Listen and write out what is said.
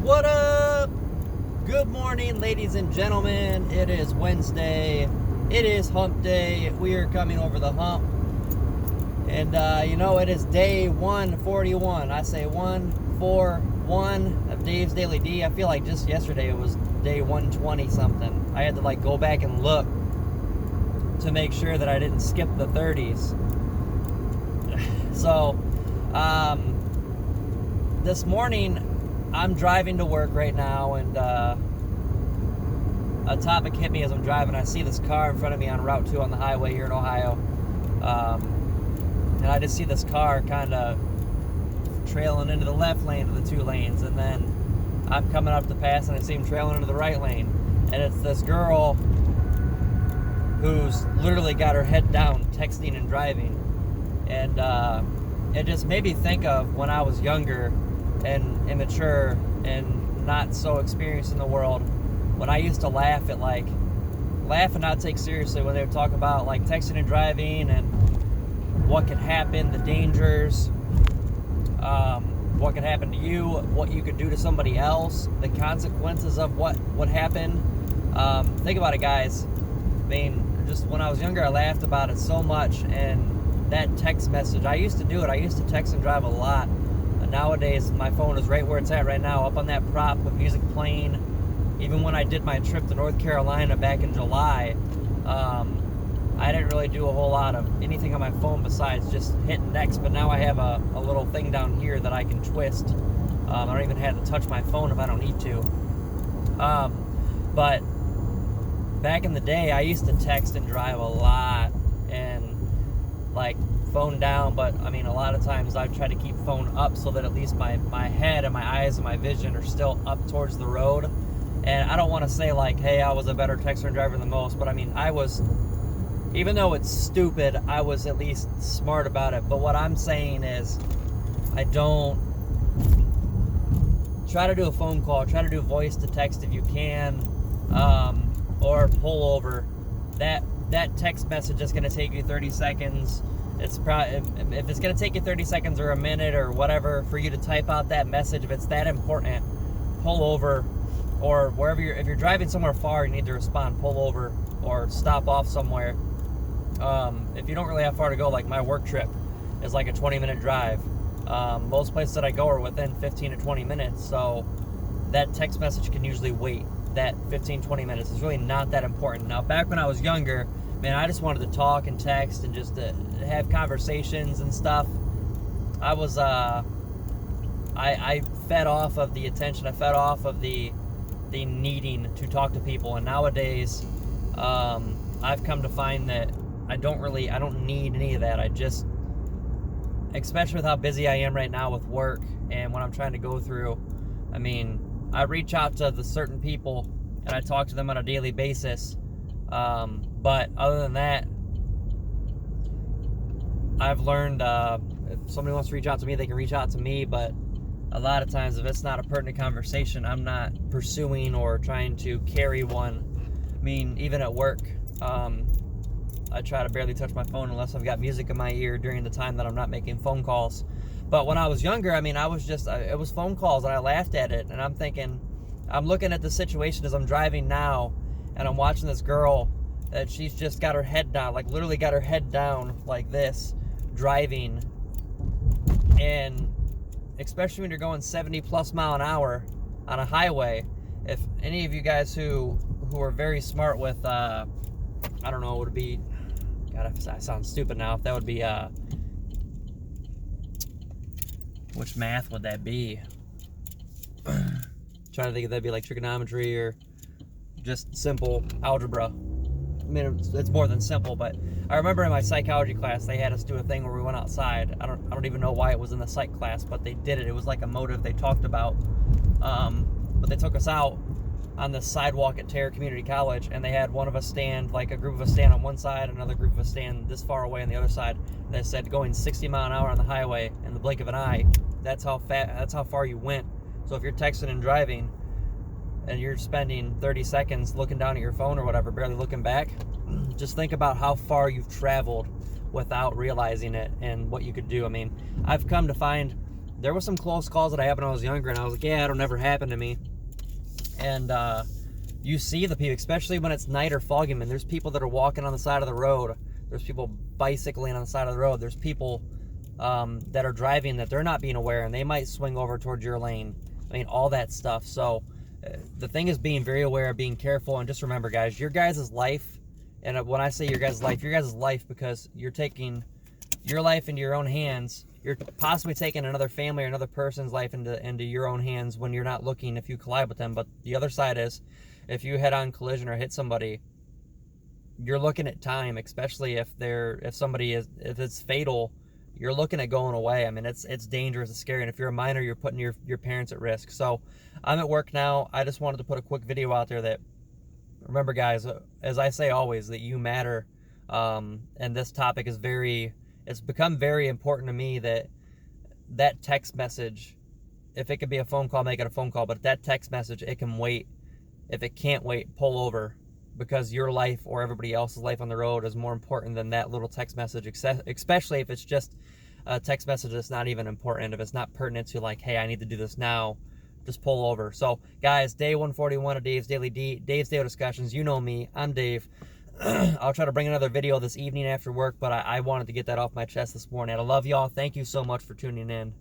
What up? Good morning, ladies and gentlemen. It is Wednesday. It is hump day. We are coming over the hump. And, it is day 141. I say 141 of Dave's Daily D. I feel like just yesterday it was day 120 something. I had to, go back and look to make sure that I didn't skip the 30s. So, this morning, I'm driving to work right now, and a topic hit me as I'm driving. I see this car in front of me on Route 2 on the highway here in Ohio, and I just see this car kind of trailing into the left lane of the two lanes, and then I'm coming up to pass, and I see him trailing into the right lane, and it's this girl who's literally got her head down, texting and driving, and it just made me think of when I was younger and immature and not so experienced in the world, when I used to laugh and not take seriously when they would talk about texting and driving and what could happen, the dangers, what could happen to you, what you could do to somebody else, the consequences of what would happen. Think about it, guys. I mean, just when I was younger, I laughed about it so much, and that text message, I used to do it. I used to text and drive a lot. Nowadays, my phone is right where it's at right now, up on that prop with music playing. Even when I did my trip to North Carolina back in July, I didn't really do a whole lot of anything on my phone besides just hit next, but now I have a little thing down here that I can twist. I don't even have to touch my phone if I don't need to. But back in the day, I used to text and drive a lot, and phone down, but I mean, a lot of times I've tried to keep phone up so that at least my head and my eyes and my vision are still up towards the road. And I don't want to say hey, I was a better texter and driver than most, but I mean, I was, even though it's stupid, I was at least smart about it. But what I'm saying is, I don't try to do a phone call, try to do voice to text if you can, or pull over. That text message is going to take you 30 seconds. It's probably, if it's going to take you 30 seconds or a minute or whatever for you to type out that message, if it's that important, pull over, or wherever if you're driving somewhere far, you need to respond, pull over or stop off somewhere. If you don't really have far to go, like my work trip is like a 20-minute drive. Most places that I go are within 15 to 20 minutes, so that text message can usually wait. That 15, 20 minutes is really not that important. Now, back when I was younger, man, I just wanted to talk and text and just to have conversations and stuff. I was, I fed off of the attention. I fed off of the needing to talk to people. And nowadays, I've come to find that I don't need any of that. I just, especially with how busy I am right now with work and what I'm trying to go through, I mean, I reach out to the certain people and I talk to them on a daily basis. But other than that, I've learned, if somebody wants to reach out to me, they can reach out to me, but a lot of times if it's not a pertinent conversation, I'm not pursuing or trying to carry one. I mean, even at work, I try to barely touch my phone unless I've got music in my ear during the time that I'm not making phone calls. But when I was younger, I mean, it was phone calls, and I laughed at it, and I'm thinking, I'm looking at the situation as I'm driving now, and I'm watching this girl that she's just got her head down, literally got her head down like this, driving. And especially when you're going 70 plus mile an hour on a highway, if any of you guys who are very smart with, I don't know, would it be, God, I sound stupid now, if that would be, which math would that be? Trying to think if that'd be like trigonometry or just simple algebra. I mean, it's more than simple, but I remember in my psychology class, they had us do a thing where we went outside. I don't even know why it was in the psych class, but they did it. It was like a motive they talked about. But they took us out on the sidewalk at Terra Community College, and they had one of us stand, a group of us stand on one side, another group of us stand this far away on the other side. They said going 60 mile an hour on the highway in the blink of an eye, that's how far you went. So if you're texting and driving, and you're spending 30 seconds looking down at your phone or whatever, barely looking back, just think about how far you've traveled without realizing it and what you could do. I mean, I've come to find there were some close calls that I had when I was younger, and I was like, yeah, it'll never happen to me. And you see the people, especially when it's night or foggy, and there's people that are walking on the side of the road. There's people bicycling on the side of the road. There's people that are driving that they're not being aware, and they might swing over towards your lane. I mean, all that stuff. So the thing is being very aware, being careful, and just remember, guys, your guys' life, and when I say your guys' life because you're taking your life into your own hands. You're possibly taking another family or another person's life into your own hands when you're not looking if you collide with them. But the other side is, if you head-on collision or hit somebody, you're looking at time, especially if it's fatal. You're looking at going away. I mean, it's dangerous, it's scary, and if you're a minor, you're putting your parents at risk. So I'm at work now. I just wanted to put a quick video out there that, remember, guys, as I say always, that you matter, and this topic is it's become very important to me that text message, if it could be a phone call, make it a phone call, but that text message, it can wait. If it can't wait, pull over, because your life or everybody else's life on the road is more important than that little text message, especially if it's just a text message that's not even important. If it's not pertinent to, like, hey, I need to do this now, just pull over. So, guys, day 141 of Dave's Daily Discussions. You know me. I'm Dave. I'll try to bring another video this evening after work, but I wanted to get that off my chest this morning. I love y'all. Thank you so much for tuning in.